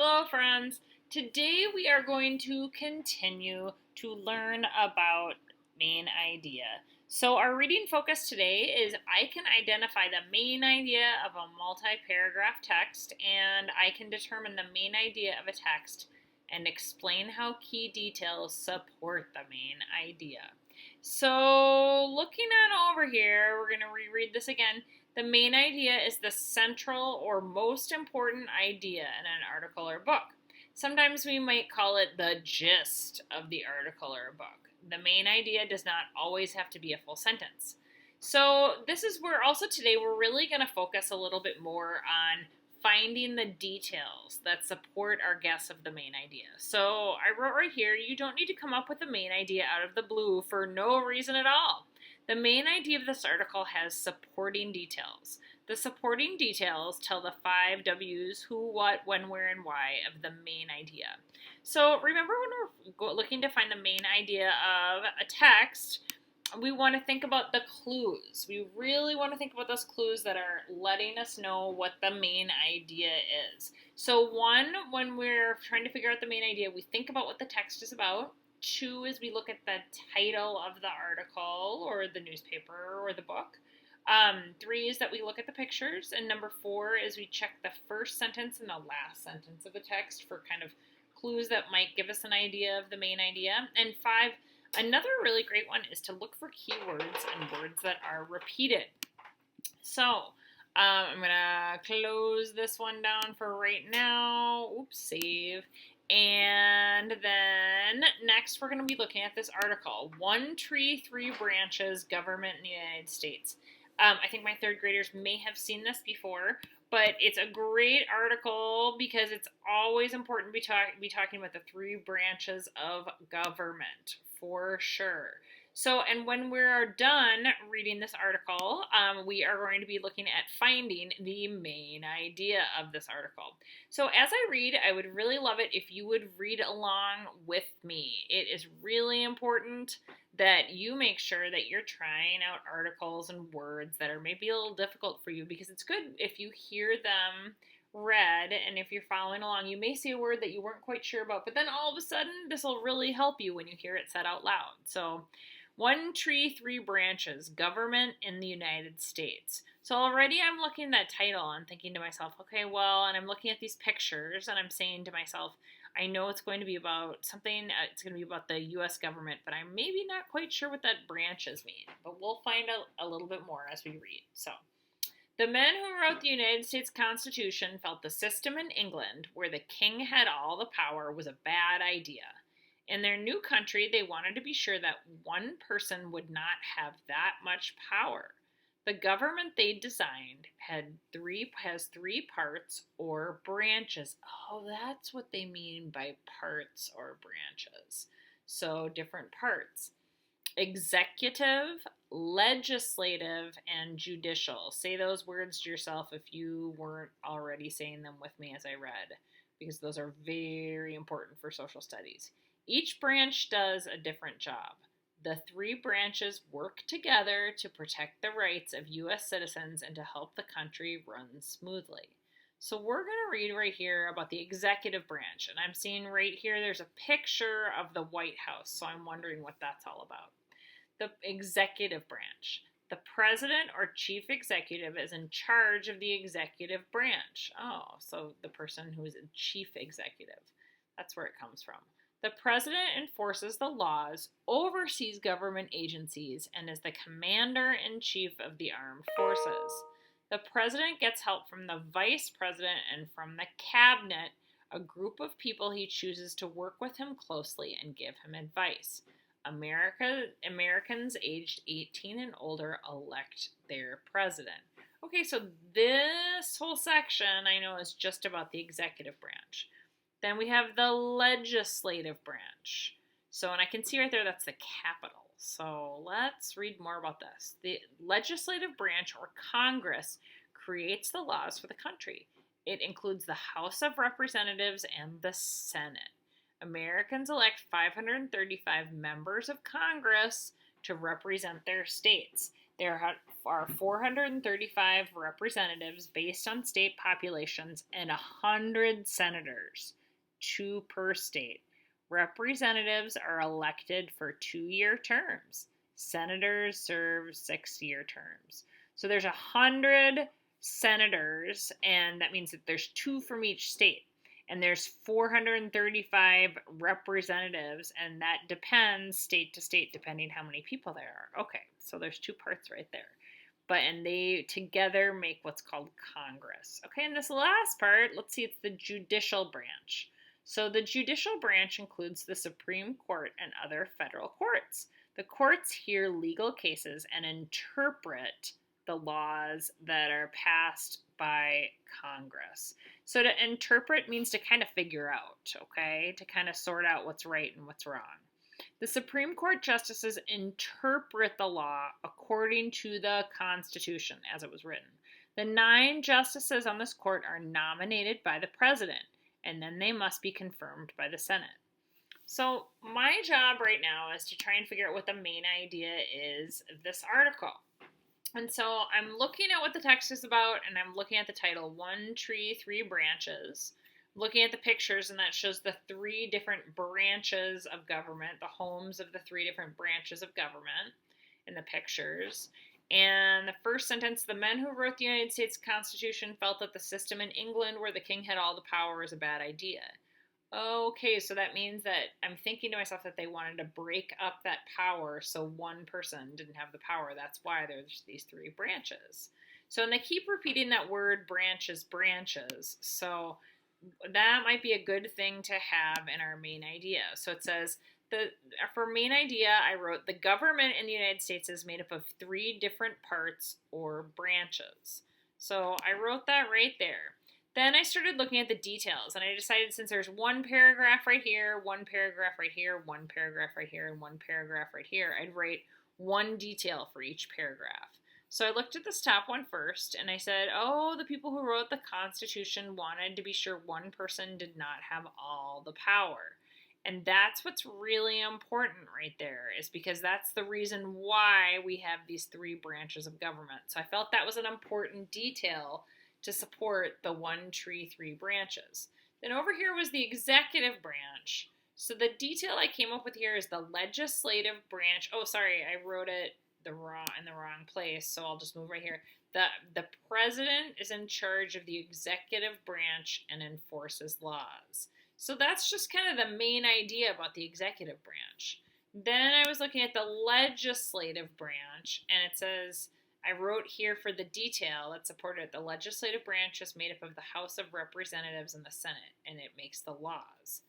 Hello, friends. Today we are going to continue to learn about main idea. So, our reading focus today is I can identify the main idea of a multi paragraph text, and I can determine the main idea of a text and explain how key details support the main idea. So, looking at over here, we're going to reread this again. The main idea is the central or most important idea in an article or book. Sometimes we might call it the gist of the article or book. The main idea does not always have to be a full sentence. So, this is where also today we're really going to focus a little bit more on finding the details that support our guess of the main idea. So, I wrote right here, you don't need to come up with the main idea out of the blue for no reason at all. The main idea of this article has supporting details. The supporting details tell the 5 W's: who, what, when, where, and why of the main idea. So remember when we're looking to find the main idea of a text, we want to think about the clues. We really want to think about those clues that are letting us know what the main idea is. So one, when we're trying to figure out the main idea, we think about what the text is about. 2 is we look at the title of the article or the newspaper or the book. 3 is that we look at the pictures. And number 4 is we check the first sentence and the last sentence of a text for kind of clues that might give us an idea of the main idea. And 5, another really great one is to look for keywords and words that are repeated. So I'm going to close this one down for right now. Oops, save. And then next we're going to be looking at this article, One Tree, Three Branches, Government in the United States. I think my third graders may have seen this before, but it's a great article because it's always important to be talking about the 3 branches of government, for sure. So, and when we're done reading this article, we are going to be looking at finding the main idea of this article. So as I read, I would really love it if you would read along with me. It is really important that you make sure that you're trying out articles and words that are maybe a little difficult for you, because it's good if you hear them read, and if you're following along, you may see a word that you weren't quite sure about, but then all of a sudden, this will really help you when you hear it said out loud. So, One Tree, Three Branches, Government in the United States. So already I'm looking at that title and thinking to myself, okay, well, and I'm looking at these pictures and I'm saying to myself, I know it's going to be about something, it's going to be about the U.S. government, but I'm maybe not quite sure what that branches mean, but we'll find out a little bit more as we read. So, the men who wrote the United States Constitution felt the system in England, where the king had all the power, was a bad idea. In their new country, they wanted to be sure that one person would not have that much power. The government they designed has 3 parts or branches. Oh, that's what they mean by parts or branches. So, different parts. Executive, legislative, and judicial. Say those words to yourself if you weren't already saying them with me as I read, because those are very important for social studies. Each branch does a different job. The 3 branches work together to protect the rights of U.S. citizens and to help the country run smoothly. So we're going to read right here about the executive branch. And I'm seeing right here there's a picture of the White House. So I'm wondering what that's all about. The executive branch. The president or chief executive is in charge of the executive branch. Oh, so the person who is a chief executive. That's where it comes from. The president enforces the laws, oversees government agencies, and is the commander-in-chief of the armed forces. The president gets help from the vice president and from the cabinet, a group of people he chooses to work with him closely and give him advice. Americans aged 18 and older elect their president. Okay, so this whole section I know is just about the executive branch. Then we have the legislative branch. So, and I can see right there that's the capital. So let's read more about this. The legislative branch, or Congress, creates the laws for the country. It includes the House of Representatives and the Senate. Americans elect 535 members of Congress to represent their states. There are 435 representatives based on state populations and 100 senators, 2 per state. Representatives are elected for 2-year terms. Senators serve 6-year terms. So there's 100 senators, and that means that there's 2 from each state. And there's 435 representatives, and that depends state to state depending how many people there are. Okay, so there's 2 parts right there. And they together make what's called Congress. Okay, and this last part, let's see, it's the judicial branch. So the judicial branch includes the Supreme Court and other federal courts. The courts hear legal cases and interpret the laws that are passed by Congress. So to interpret means to kind of figure out, okay? To kind of sort out what's right and what's wrong. The Supreme Court justices interpret the law according to the Constitution as it was written. The 9 justices on this court are nominated by the president, and then they must be confirmed by the Senate. So my job right now is to try and figure out what the main idea is of this article. And so I'm looking at what the text is about, and I'm looking at the title, One Tree, Three Branches. I'm looking at the pictures, and that shows the 3 different branches of government, the homes of the 3 different branches of government in the pictures. And the first sentence, the men who wrote the United States Constitution felt that the system in England where the king had all the power is a bad idea. Okay, so that means that I'm thinking to myself that they wanted to break up that power so one person didn't have the power. That's why there's these 3 branches. So, and they keep repeating that word branches, branches. So that might be a good thing to have in our main idea. So it says, for main idea, I wrote, the government in the United States is made up of 3 different parts or branches. So I wrote that right there. Then I started looking at the details, and I decided since there's 1 paragraph right here, 1 paragraph right here, 1 paragraph right here, and 1 paragraph right here, I'd write 1 detail for each paragraph. So I looked at this top one first, and I said, oh, the people who wrote the Constitution wanted to be sure one person did not have all the power. And that's what's really important right there, is because that's the reason why we have these 3 branches of government. So I felt that was an important detail to support the 1 tree, 3 branches. Then over here was the executive branch. So the detail I came up with here is the legislative branch. Oh, sorry, I wrote it in the wrong place, so I'll just move right here. The president is in charge of the executive branch and enforces laws. So that's just kind of the main idea about the executive branch. Then I was looking at the legislative branch, and it says, I wrote here for the detail that supported it. The legislative branch is made up of the House of Representatives and the Senate, and it makes the laws.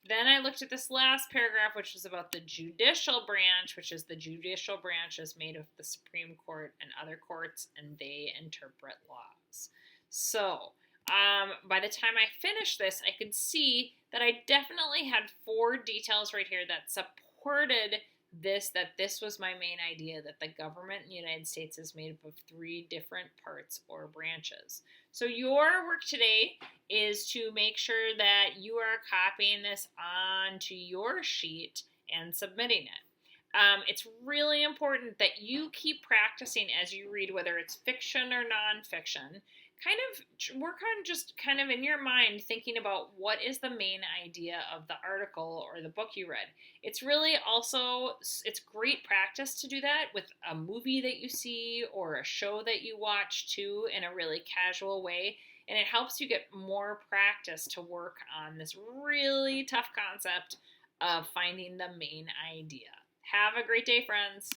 Then I looked at this last paragraph, which was about the judicial branch, which is the judicial branch is made of the Supreme Court and other courts, and they interpret laws. So by the time I finished this, I could see that I definitely had 4 details right here that supported that this was my main idea, that the government in the United States is made up of 3 different parts or branches. So your work today is to make sure that you are copying this onto your sheet and submitting it. It's really important that you keep practicing as you read, whether it's fiction or nonfiction. Kind of work on just kind of in your mind thinking about what is the main idea of the article or the book you read. It's really also, it's great practice to do that with a movie that you see or a show that you watch too in a really casual way. And it helps you get more practice to work on this really tough concept of finding the main idea. Have a great day, friends.